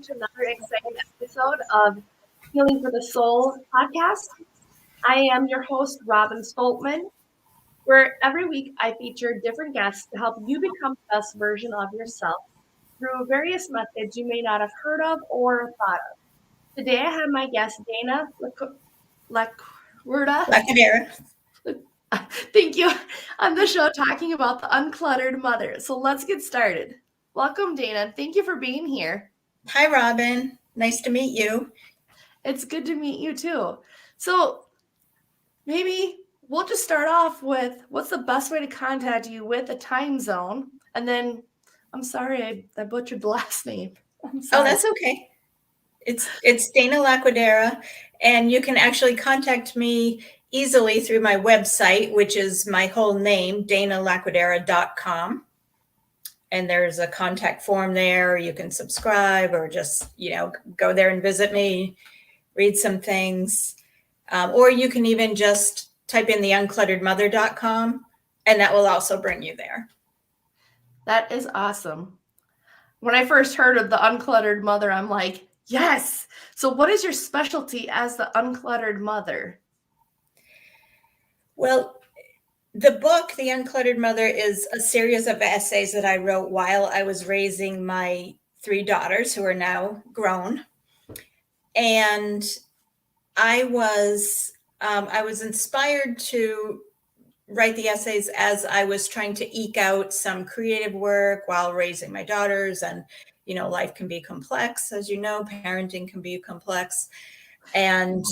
to another exciting episode of Healing for the Soul podcast. I am your host, Robin Stoltman, where every week I feature different guests to help you become the best version of yourself through various methods you may not have heard of or thought of. Today I have my guest, Dana Laquirda. Laquidara. Thank you. On the show talking about the Uncluttered Mother. So let's get started. Welcome, Dana. Thank you for being here. Hi, Robin. Nice to meet you. It's good to meet you too. So maybe we'll just start off with what's the best way to contact you with a time zone? And then I'm sorry I butchered the last name. I'm sorry. Oh, that's okay. It's Dana Laquidara, and you can actually contact me easily through my website, which is my whole name, danalaquidara.com. And there's a contact form there. You can subscribe or just, go there and visit me, read some things. Or you can even just type in the unclutteredmother.com, and that will also bring you there. That is awesome. When I first heard of the Uncluttered Mother, I'm like, yes. So what is your specialty as the Uncluttered Mother? Well, the book, The Uncluttered Mother, is a series of essays that I wrote while I was raising my 3 daughters who are now grown. And I was inspired to write the essays as I was trying to eke out some creative work while raising my daughters. And, life can be complex. As you know, parenting can be complex. And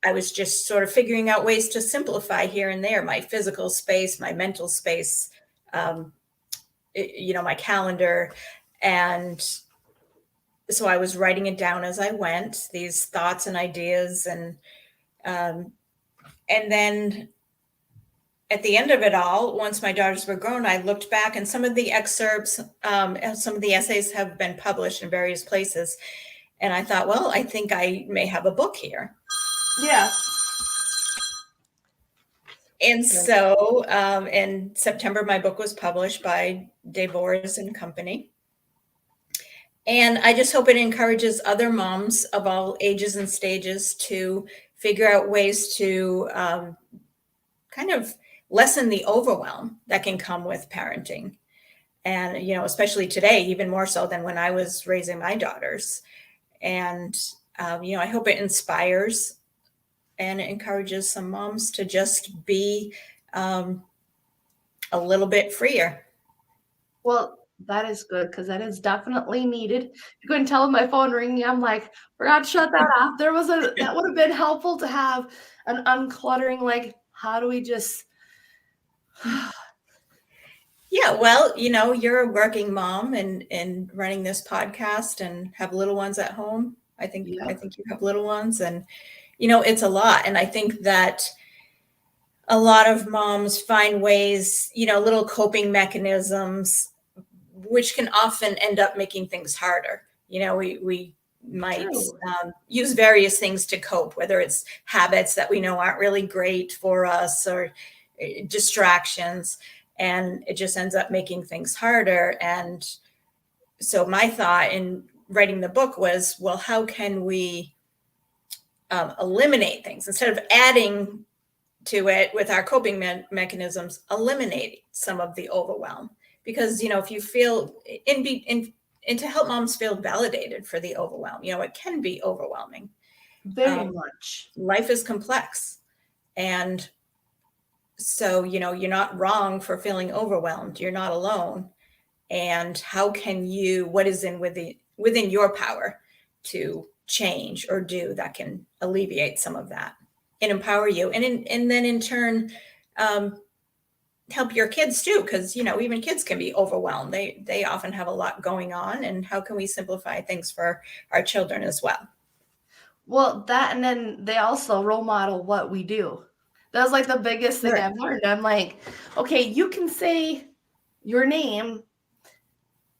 I was just sort of figuring out ways to simplify here and there, my physical space, my mental space, my calendar. And so I was writing it down as I went, these thoughts and ideas. And then at the end of it all, once my daughters were grown, I looked back, and some of the excerpts, some of the essays have been published in various places. And I thought, well, I think I may have a book here. Yeah. And so in September, my book was published by Devorss Company. And I just hope it encourages other moms of all ages and stages to figure out ways to kind of lessen the overwhelm that can come with parenting. And, especially today, even more so than when I was raising my daughters. And, I hope it inspires and it encourages some moms to just be a little bit freer. Well, that is good, because that is definitely needed. You couldn't tell with my phone ringing. I'm like, forgot to shut that off. That would have been helpful to have an uncluttering, like, how do we just... Yeah, well, you're a working mom and running this podcast and have little ones at home. I think you have little ones, and it's a lot. And I think that a lot of moms find ways, little coping mechanisms, which can often end up making things harder. We might use various things to cope, whether it's habits that we know aren't really great for us or distractions, and it just ends up making things harder. And so my thought in writing the book was, well, how can we eliminate things instead of adding to it with our coping mechanisms, eliminate some of the overwhelm? Because, if you feel and to help moms feel validated for the overwhelm, it can be overwhelming. Very much. Life is complex. And so, you're not wrong for feeling overwhelmed. You're not alone. And how can what is within your power to change or do that can alleviate some of that and empower you, and then in turn help your kids too, because even kids can be overwhelmed. They often have a lot going on, and how can we simplify things for our children as well? Well, that, and then they also role model what we do. That was like the biggest thing I've learned. I'm like, okay, you can say your name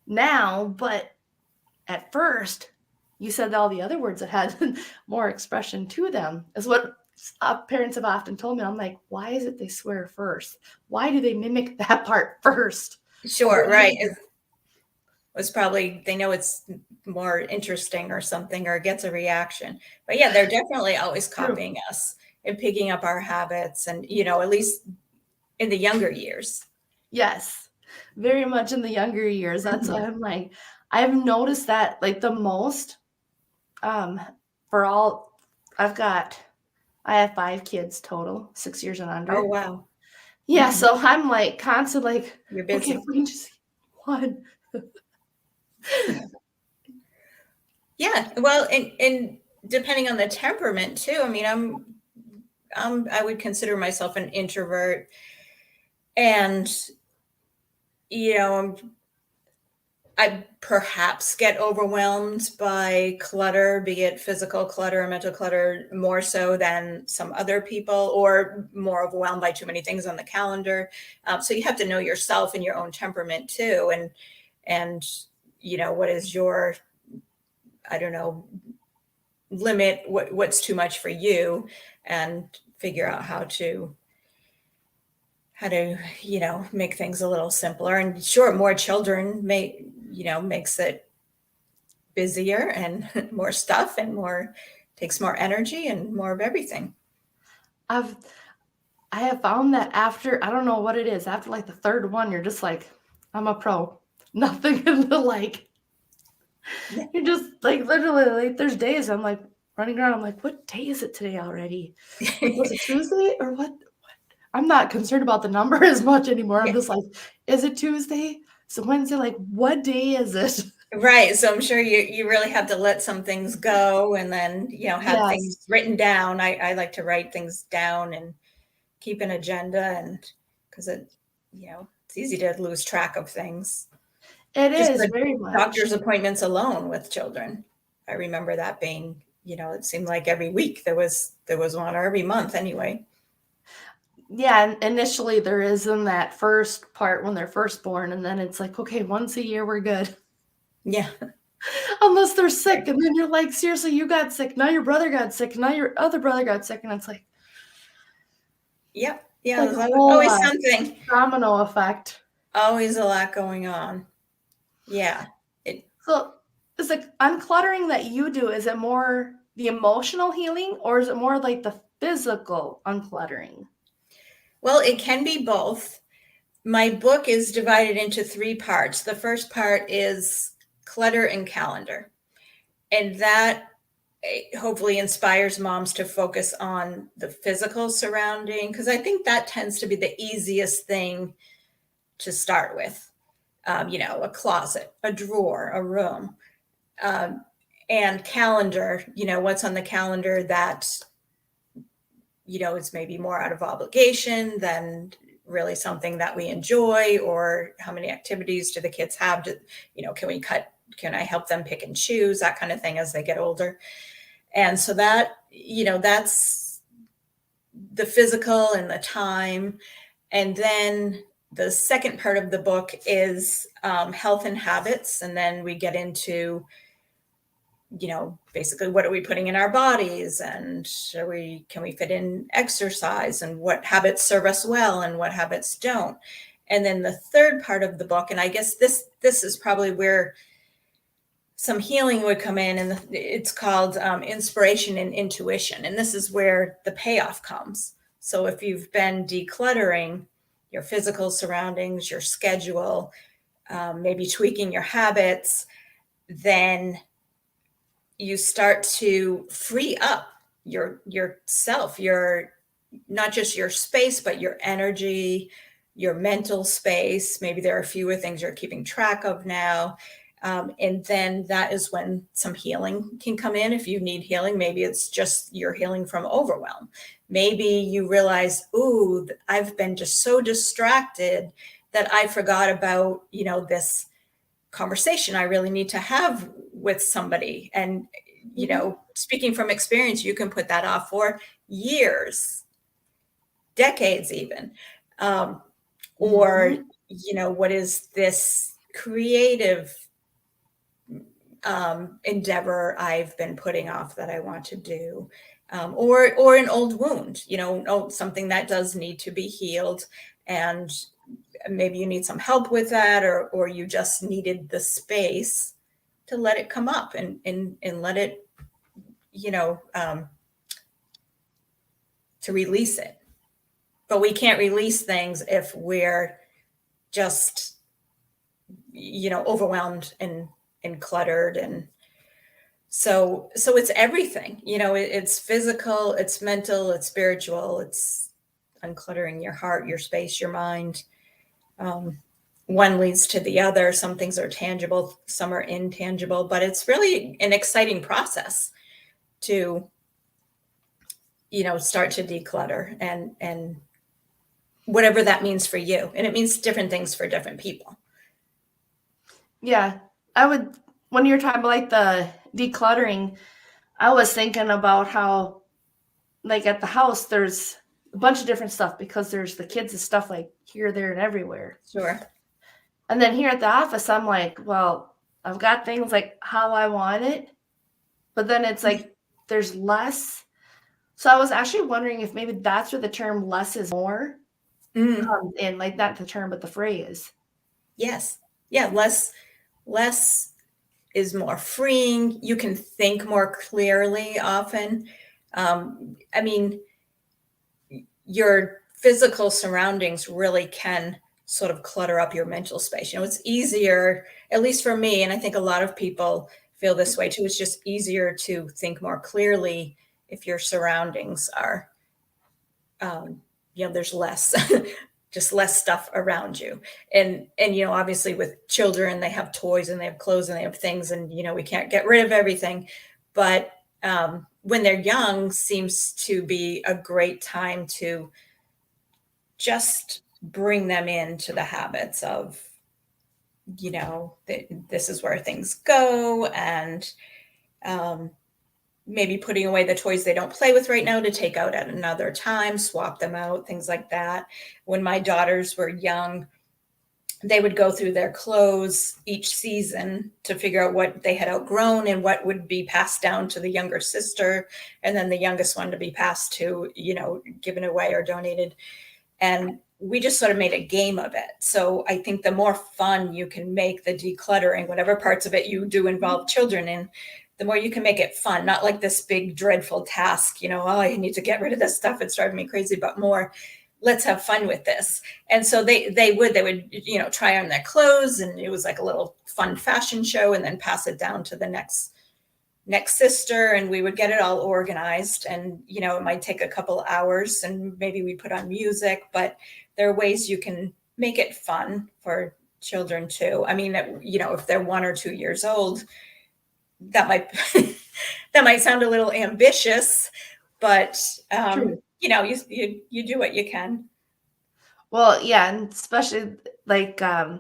now, but at first you said all the other words that had more expression to them, is what parents have often told me. I'm like, why is it they swear first? Why do they mimic that part first? Sure, right. was probably, they know it's more interesting or something, or gets a reaction. But yeah, they're definitely always copying us and picking up our habits, and, at least in the younger years. Yes, very much in the younger years. That's why I'm like, I've noticed that like the most, for all, I have 5 kids total, 6 years and under. Oh, wow. Yeah, so I'm like constantly like, You're busy. okay, if we can just one. Yeah. Well, and depending on the temperament too. I mean, I would consider myself an introvert, and I perhaps get overwhelmed by clutter, be it physical clutter or mental clutter, more so than some other people, or more overwhelmed by too many things on the calendar. So you have to know yourself and your own temperament too, and what is your, I don't know, limit, what's too much for you, and figure out how to make things a little simpler. And sure, more children makes it busier and more stuff, and takes more energy and more of everything. I have found that after, I don't know what it is, after like the third one, you're just like, I'm a pro. Nothing in the like, you're just like literally like there's days I'm like running around, I'm like, what day is it today already? Like, was it Tuesday or what? I'm not concerned about the number as much anymore. I'm just like, is it Tuesday? So Wednesday, like, what day is it? Right. So I'm sure you really have to let some things go, and then, have things written down. I like to write things down and keep an agenda, and because it's easy to lose track of things. It Just is the very much. doctor's appointments alone with children. I remember that being, it seemed like every week there was one, or every month anyway. Yeah, and initially there is in that first part when they're first born, and then it's like, okay, once a year we're good. Yeah. Unless they're sick, and then you're like, seriously, you got sick, now your brother got sick, now your other brother got sick, and it's like, yep. Yeah, like there's whole always something. domino effect. Always a lot going on. Yeah. So is like uncluttering that you do, is it more the emotional healing, or is it more like the physical uncluttering? Well, it can be both. My book is divided into 3 parts. The first part is clutter and calendar. And that hopefully inspires moms to focus on the physical surrounding, because I think that tends to be the easiest thing to start with. A closet, a drawer, a room, and calendar, what's on the calendar that, is maybe more out of obligation than really something that we enjoy, or how many activities do the kids have to, can I help them pick and choose, that kind of thing as they get older. And so that, that's the physical and the time. And then the second part of the book is health and habits. And then we get into, basically what are we putting in our bodies, and can we fit in exercise, and what habits serve us well and what habits don't. And then the third part of the book, and I guess this is probably where some healing would come in, and it's called inspiration and intuition. And this is where the payoff comes. So if you've been decluttering your physical surroundings, your schedule, maybe tweaking your habits, then you start to free up yourself, not just your space, but your energy, your mental space. Maybe there are fewer things you're keeping track of now. And then that is when some healing can come in. If you need healing, maybe it's just you're healing from overwhelm. Maybe you realize, ooh, I've been just so distracted that I forgot about, this conversation I really need to have with somebody. And, speaking from experience, you can put that off for years, decades even. Or, what is this creative endeavor I've been putting off that I want to do, or an old wound, something that does need to be healed. And maybe you need some help with that, or you just needed the space to let it come up and let it, to release it. But we can't release things if we're just, overwhelmed and cluttered. And so it's everything, it's physical, it's mental, it's spiritual, it's uncluttering your heart, your space, your mind. One leads to the other. Some things are tangible, some are intangible, but it's really an exciting process to, start to declutter and whatever that means for you. And it means different things for different people. Yeah. When you're talking about like the decluttering, I was thinking about how like at the house, there's a bunch of different stuff because there's the kids' stuff like here, there, and everywhere. Sure. And then here at the office, I'm like, well, I've got things like how I want it, but then it's like there's less. So I was actually wondering if maybe that's where the term less is more comes in, like not the term, but the phrase. Yes. Yeah. Less is more freeing. You can think more clearly often. I mean, your physical surroundings really can sort of clutter up your mental space. It's easier, at least for me, and I think a lot of people feel this way too. It's just easier to think more clearly if your surroundings are, there's less, just less stuff around you. And obviously with children, they have toys and they have clothes and they have things, and, we can't get rid of everything. But when they're young, seems to be a great time to just bring them into the habits of, this is where things go, and maybe putting away the toys they don't play with right now to take out at another time, swap them out, things like that. When my daughters were young, they would go through their clothes each season to figure out what they had outgrown and what would be passed down to the younger sister, and then the youngest one to be passed to, given away or donated. And we just sort of made a game of it. So I think the more fun you can make the decluttering, whatever parts of it you do involve children in, the more you can make it fun, not like this big dreadful task, I need to get rid of this stuff, it's driving me crazy, but more, let's have fun with this. And so they would, try on their clothes, and it was like a little fun fashion show, and then pass it down to the next sister, and we would get it all organized. And, it might take a couple hours, and maybe we put on music, but there are ways you can make it fun for children too. I mean, if they're 1 or 2 years old, that might sound a little ambitious, but you do what you can. Well, yeah, and especially like I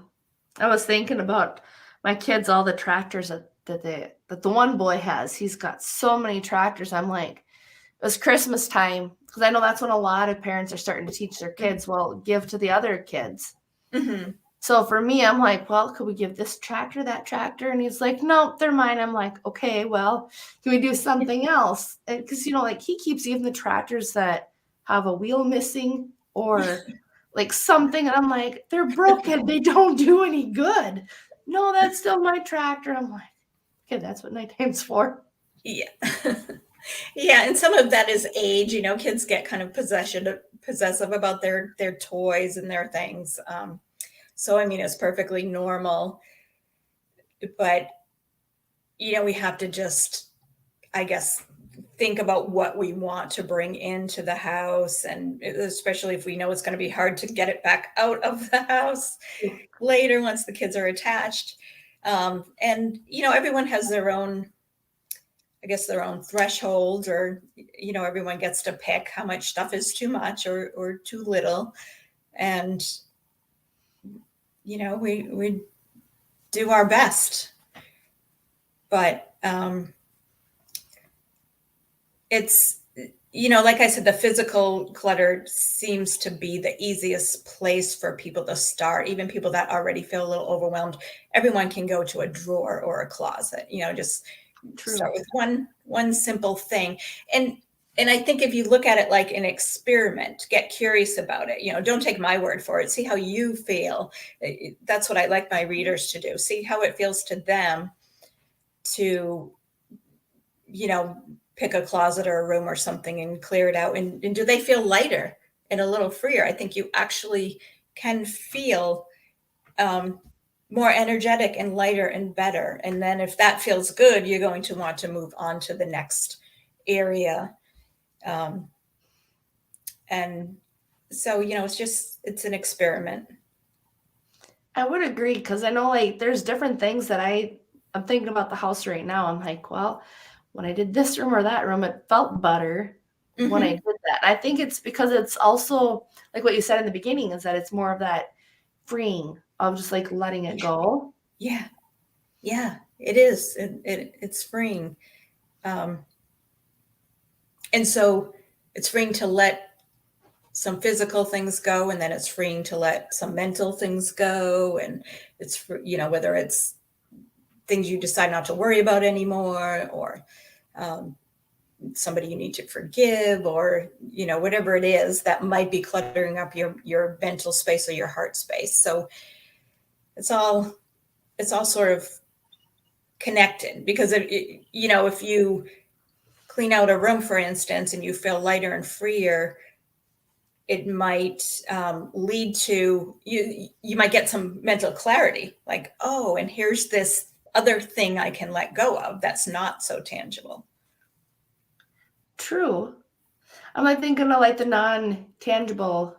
was thinking about my kids, all the tractors that the one boy has. He's got so many tractors. I'm like, it was Christmas time, because I know that's when a lot of parents are starting to teach their kids, well, give to the other kids. Mm-hmm. So for me, I'm like, well, could we give this tractor, that tractor? And he's like, no, they're mine. I'm like, okay, well, can we do something else? Because, like he keeps even the tractors that have a wheel missing or like something. And I'm like, they're broken. They don't do any good. No, that's still my tractor. I'm like, okay, that's what nighttime's for. Yeah. Yeah. And some of that is age, kids get kind of possessive about their toys and their things. So, I mean, it's perfectly normal, but, we have to just, I guess, think about what we want to bring into the house. And especially if we know it's going to be hard to get it back out of the house later once the kids are attached. And, everyone has their own, I guess, their own threshold, or, everyone gets to pick how much stuff is too much or too little. And, we do our best, but it's, like I said, the physical clutter seems to be the easiest place for people to start. Even people that already feel a little overwhelmed, everyone can go to a drawer or a closet, just True. Start with one simple thing. And And I think if you look at it like an experiment, get curious about it, don't take my word for it. See how you feel. That's what I like my readers to do. See how it feels to them to, pick a closet or a room or something and clear it out. And do they feel lighter and a little freer? I think you actually can feel more energetic and lighter and better. And then if that feels good, you're going to want to move on to the next area. And so, it's an experiment. I would agree, because I know like there's different things that I'm thinking about the house right now. I'm like, well, when I did this room or that room, it felt better when I did that. I think it's because it's also like what you said in the beginning, is that it's more of that freeing of just like letting it go. Yeah. Yeah, it is. It's freeing. And so it's freeing to let some physical things go, and then it's freeing to let some mental things go. And it's, whether it's things you decide not to worry about anymore, or somebody you need to forgive, or, whatever it is that might be cluttering up your mental space or your heart space. So it's all sort of connected, because if you clean out a room, for instance, and you feel lighter and freer, it might lead to you might get some mental clarity, like, oh, and here's this other thing I can let go of that's not so tangible. True. I'm like thinking of like the non-tangible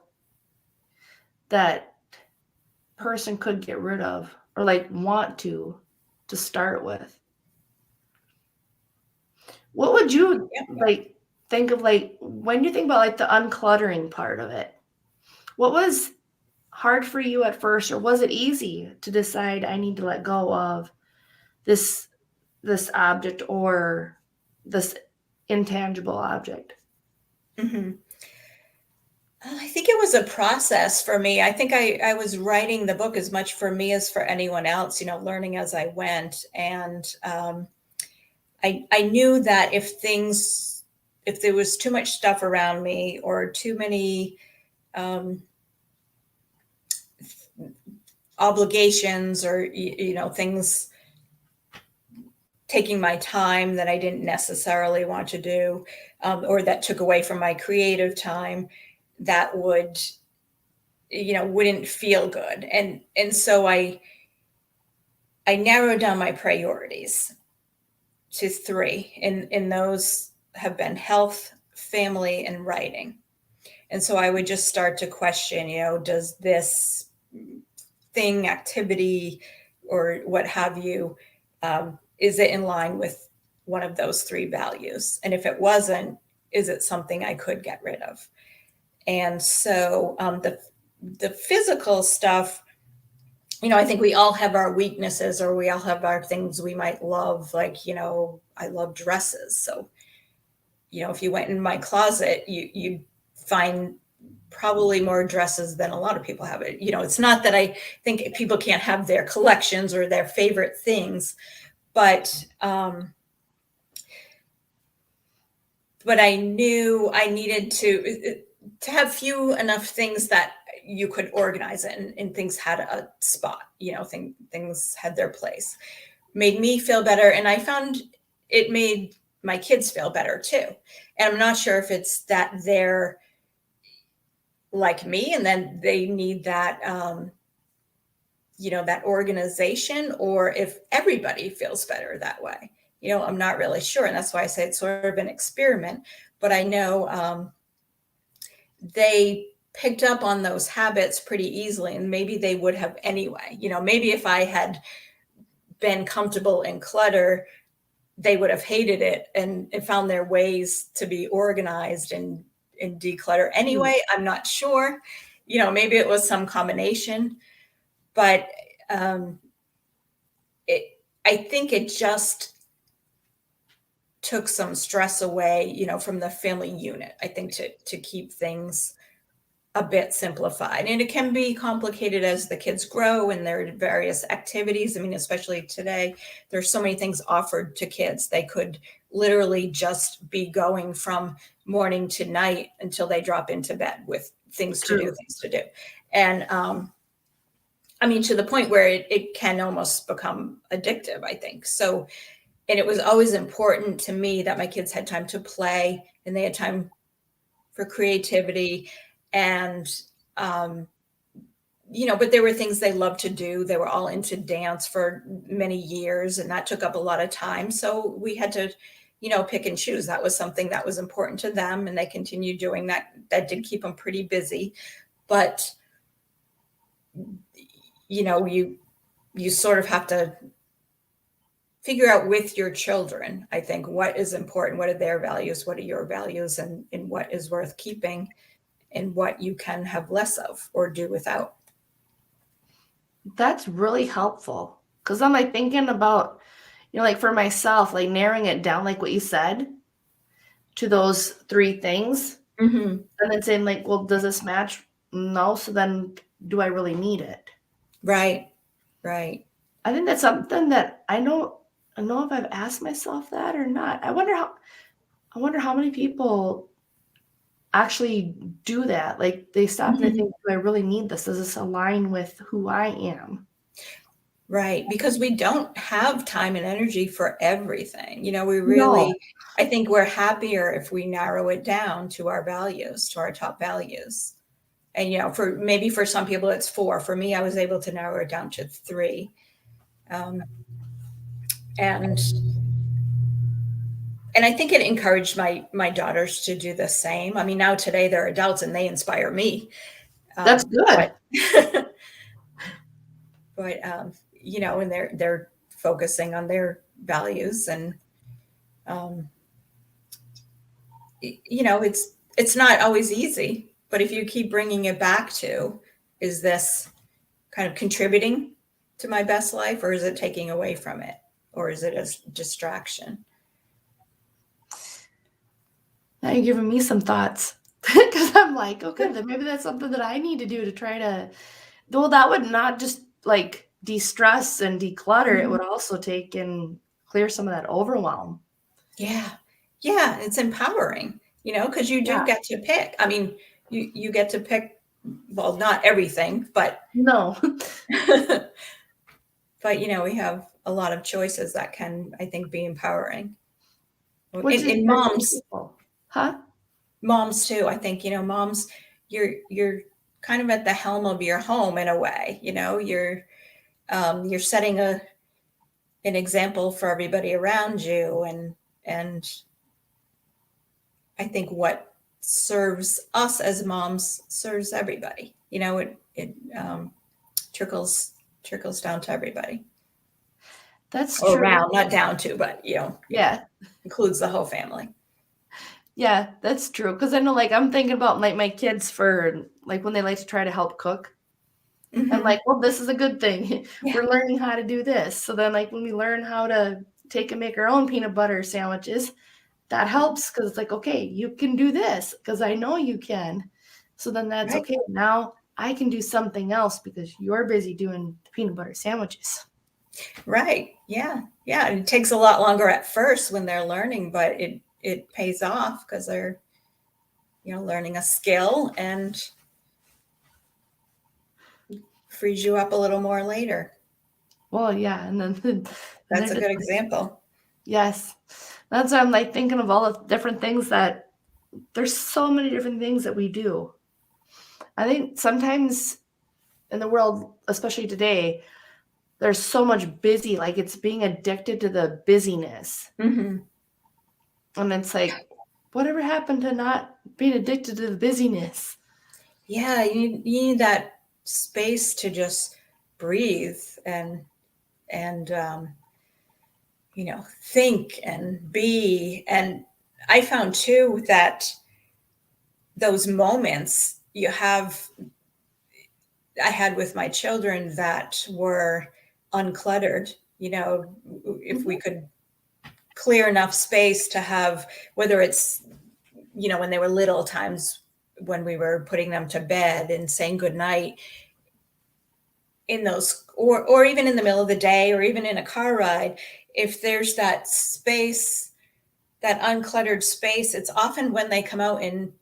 that person could get rid of, or like want to start with. What would you like think of, like when you think about like the uncluttering part of it? What was hard for you at first, or was it easy to decide I need to let go of this object or this intangible object? Mm-hmm. I think it was a process for me. I think I was writing the book as much for me as for anyone else, learning as I went. And I knew that if there was too much stuff around me, or too many obligations, or, things taking my time that I didn't necessarily want to do, or that took away from my creative time, that wouldn't feel good. And so I narrowed down my priorities to 3, and those have been health, family, and writing. And so I would just start to question, does this thing, activity, or what have you, is it in line with one of those 3 values? And if it wasn't, is it something I could get rid of? And so the physical stuff, I think we all have our weaknesses, or we all have our things we might love. Like, I love dresses. So, if you went in my closet, you'd find probably more dresses than a lot of people have it. It's not that I think people can't have their collections or their favorite things, but I knew I needed to have few enough things that you could organize it, and things had a spot, things had their place. Made me feel better, and I found it made my kids feel better too. And I'm not sure if it's that they're like me and then they need that that organization, or if everybody feels better that way. I'm not really sure, and that's why I say it's sort of an experiment. But I know they picked up on those habits pretty easily, and maybe they would have anyway. Maybe if I had been comfortable in clutter, they would have hated it and found their ways to be organized and declutter anyway. I'm not sure. Maybe it was some combination, but I think it just took some stress away, from the family unit, I think, to keep things a bit simplified. And it can be complicated as the kids grow and their various activities. I mean, especially today, there's so many things offered to kids. They could literally just be going from morning to night until they drop into bed with things to do. And I mean, to the point where it can almost become addictive, I think. So, and it was always important to me that my kids had time to play and they had time for creativity. And, but there were things they loved to do. They were all into dance for many years, and that took up a lot of time. So we had to, pick and choose. That was something that was important to them, and they continued doing that. That did keep them pretty busy. But, you sort of have to figure out with your children, I think, what is important, what are their values, what are your values, and what is worth keeping, and what you can have less of or do without. That's really helpful, because I'm like thinking about, like for myself, like narrowing it down, like what you said, to those 3 things, and then saying like, well, does this match? No. So then do I really need it? Right. I think that's something that I don't know if I've asked myself that or not. I wonder how many people actually do that. Like they stop and they think, do I really need this? Does this align with who I am? Right. Because we don't have time and energy for everything. We really, no. I think we're happier if we narrow it down to our values, to our top values. And, for some people it's 4. For me, I was able to narrow it down to 3. And I think it encouraged my daughters to do the same. I mean, now today they're adults and they inspire me. That's good. But and they're focusing on their values, and it's not always easy. But if you keep bringing it back to, is this kind of contributing to my best life, or is it taking away from it, or is it a distraction? Now you're giving me some thoughts, because I'm like, okay, then maybe that's something that I need to do to try to. Well, that would not just like de-stress and declutter. It would also take and clear some of that overwhelm. Yeah, it's empowering, because you do get to pick. I mean, you get to pick. Well, not everything, but no. But we have a lot of choices that can, I think, be empowering. And moms, huh? Moms too. I think moms, you're kind of at the helm of your home in a way. You're setting an example for everybody around you, and I think what serves us as moms serves everybody. It trickles down to everybody. That's true. Around, not down to, but includes the whole family. Yeah, that's true. Because I know, like, I'm thinking about like my kids for like when they like to try to help cook. I'm like, well, this is a good thing. Yeah. We're learning how to do this. So then, like, when we learn how to take and make our own peanut butter sandwiches, that helps because it's like, okay, you can do this because I know you can. So then that's okay. Now I can do something else because you're busy doing the peanut butter sandwiches. Right. Yeah. It takes a lot longer at first when they're learning, but it pays off because they're, learning a skill and frees you up a little more later. Well, yeah. And then that's a good example. Yes. That's why I'm like thinking of all the different things that there's so many different things that we do. I think sometimes in the world, especially today, there's so much busy, like it's being addicted to the busyness. And it's like, whatever happened to not being addicted to the busyness? Yeah, you need that space to just breathe and think and be. And I found too that those moments I had with my children that were uncluttered, if we could clear enough space to have, whether it's, when they were little, times when we were putting them to bed and saying goodnight in those, or even in the middle of the day, or even in a car ride, if there's that space that uncluttered space, it's often when they come out and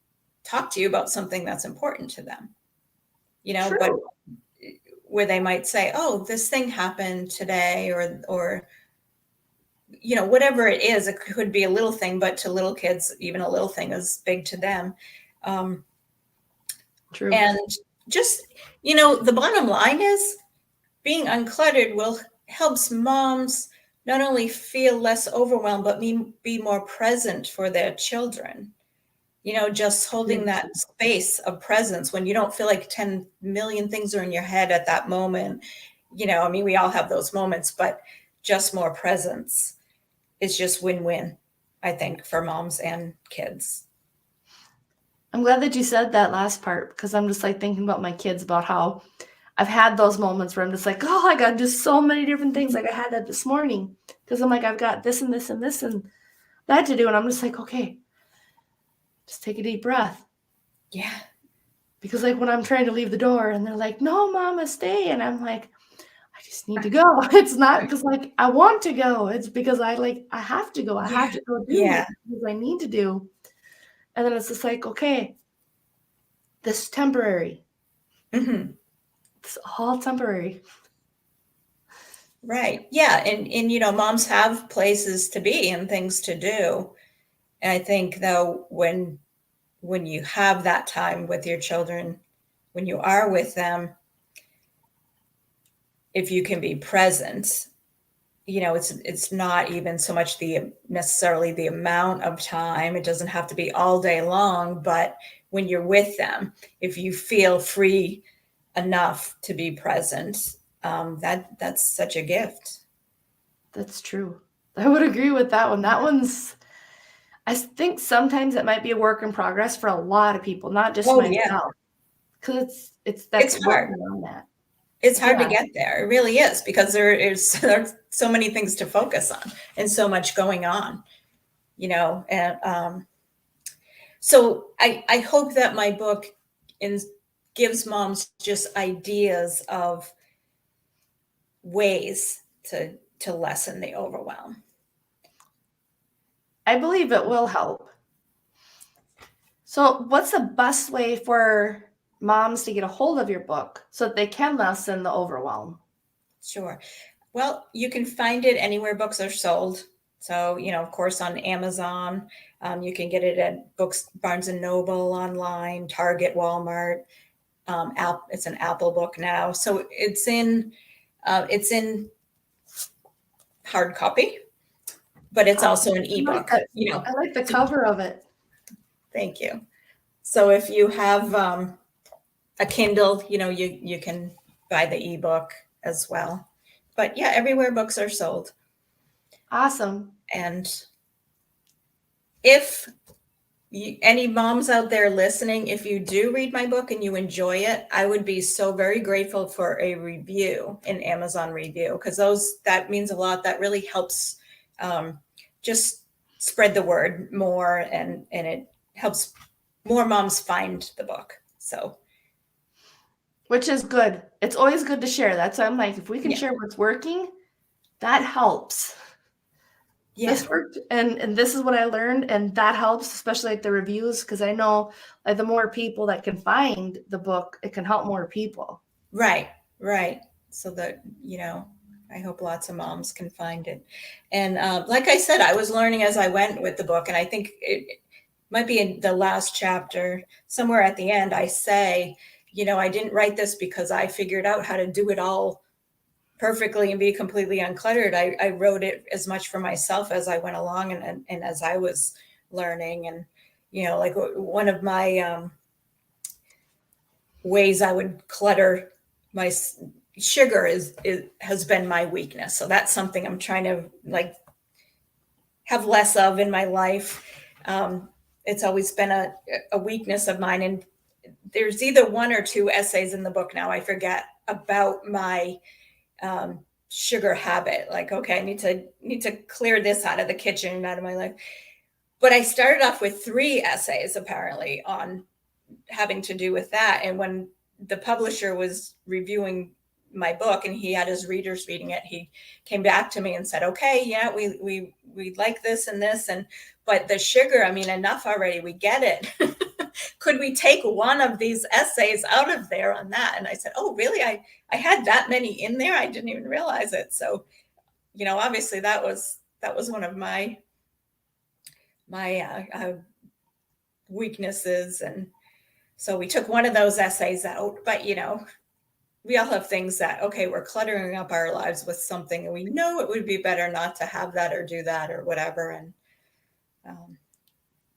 talk to you about something that's important to them, True. but where they might say, oh, this thing happened today, or whatever it is. It could be a little thing, but to little kids, even a little thing is big to them. True. And just, the bottom line is being uncluttered helps moms not only feel less overwhelmed, but be more present for their children. Just holding that space of presence when you don't feel like 10 million things are in your head at that moment. We all have those moments, but just more presence is just win-win, I think, for moms and kids. I'm glad that you said that last part, because I'm just like thinking about my kids, about how I've had those moments where I'm just like, oh, I got to do so many different things. Like I had that this morning, because I'm like, I've got this and this and this and that to do. And I'm just like, okay, just take a deep breath. Yeah. Because like when I'm trying to leave the door and they're like, no, mama, stay. And I'm like, I just need to go. It's not because like I want to go. It's because I have to go. I have to go do what I need to do. And then it's just like, okay, this is temporary. Mm-hmm. It's all temporary. Right. Yeah. And moms have places to be and things to do. And I think though, when you have that time with your children, when you are with them, if you can be present, it's not even so much necessarily the amount of time. It doesn't have to be all day long, but when you're with them, if you feel free enough to be present, that's such a gift. That's true. I would agree with that one. That one's, I think sometimes it might be a work in progress for a lot of people, not just myself. Because it's hard. On that. It's hard to get there. It really is, because there's so many things to focus on and so much going on, and so I hope that my book gives moms just ideas of ways to lessen the overwhelm. I believe it will help. So what's the best way for moms to get a hold of your book so that they can lessen the overwhelm? Sure. Well, you can find it anywhere books are sold. So, of course, on Amazon. You can get it at Books, Barnes and Noble, online, Target, Walmart. It's an Apple book now. So it's in hard copy, but it's also an ebook. I like the cover of it. Thank you. So if you have a Kindle, you can buy the ebook as well. But yeah, everywhere books are sold. Awesome. And if any moms out there listening, if you do read my book and you enjoy it, I would be so very grateful for a review, an Amazon review, because that means a lot. That really helps just spread the word more, and it helps more moms find the book. So, which is good. It's always good to share. That's why I'm like, if we can share what's working, that helps. Yeah. This worked, and this is what I learned, and that helps, especially like the reviews, because I know like the more people that can find the book, it can help more people. Right. So that, I hope lots of moms can find it. And like I said, I was learning as I went with the book, and I think it might be in the last chapter, somewhere at the end, I say, I didn't write this because I figured out how to do it all perfectly and be completely uncluttered. I wrote it as much for myself as I went along, and as I was learning. And, like one of my ways I would clutter my sugar has been my weakness. So that's something I'm trying to have less of in my life. It's always been a weakness of mine. And there's either one or two essays in the book now, I forget, about my sugar habit. Like, okay, I need to clear this out of the kitchen and out of my life. But I started off with 3 essays apparently on having to do with that. And when the publisher was reviewing my book and he had his readers reading it, he came back to me and said, okay, yeah, we like this and this, but the sugar, I mean, enough already, we get it. Could we take one of these essays out of there on that? And I said, oh, really? I had that many in there. I didn't even realize it. So, you know, obviously that was one of my weaknesses. And so we took one of those essays out, but you know, we all have things that, okay, we're cluttering up our lives with something and we know it would be better not to have that or do that or whatever. And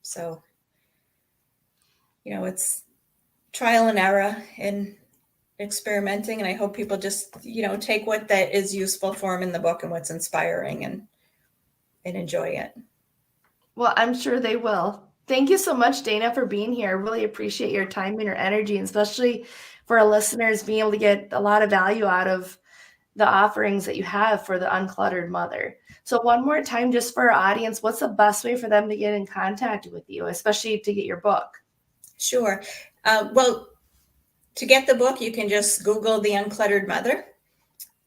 so, you know, it's trial and error and experimenting. And I hope people just, you know, take what that is useful for them in the book and what's inspiring and enjoy it. Well, I'm sure they will. Thank you so much, Dana, for being here. I really appreciate your time and your energy, and especially for our listeners being able to get a lot of value out of the offerings that you have for the Uncluttered Mother. So one more time, just for our audience, what's the best way for them to get in contact with you, especially to get your book? Sure. Well, to get the book, you can just Google The Uncluttered Mother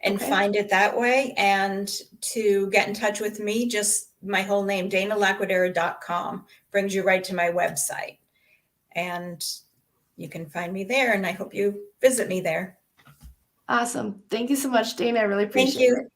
and find it that way. And to get in touch with me, just my whole name, DanaLaquidara.com, brings you right to my website. And you can find me there. And I hope you visit me there. Awesome. Thank you so much, Dana. I really appreciate it.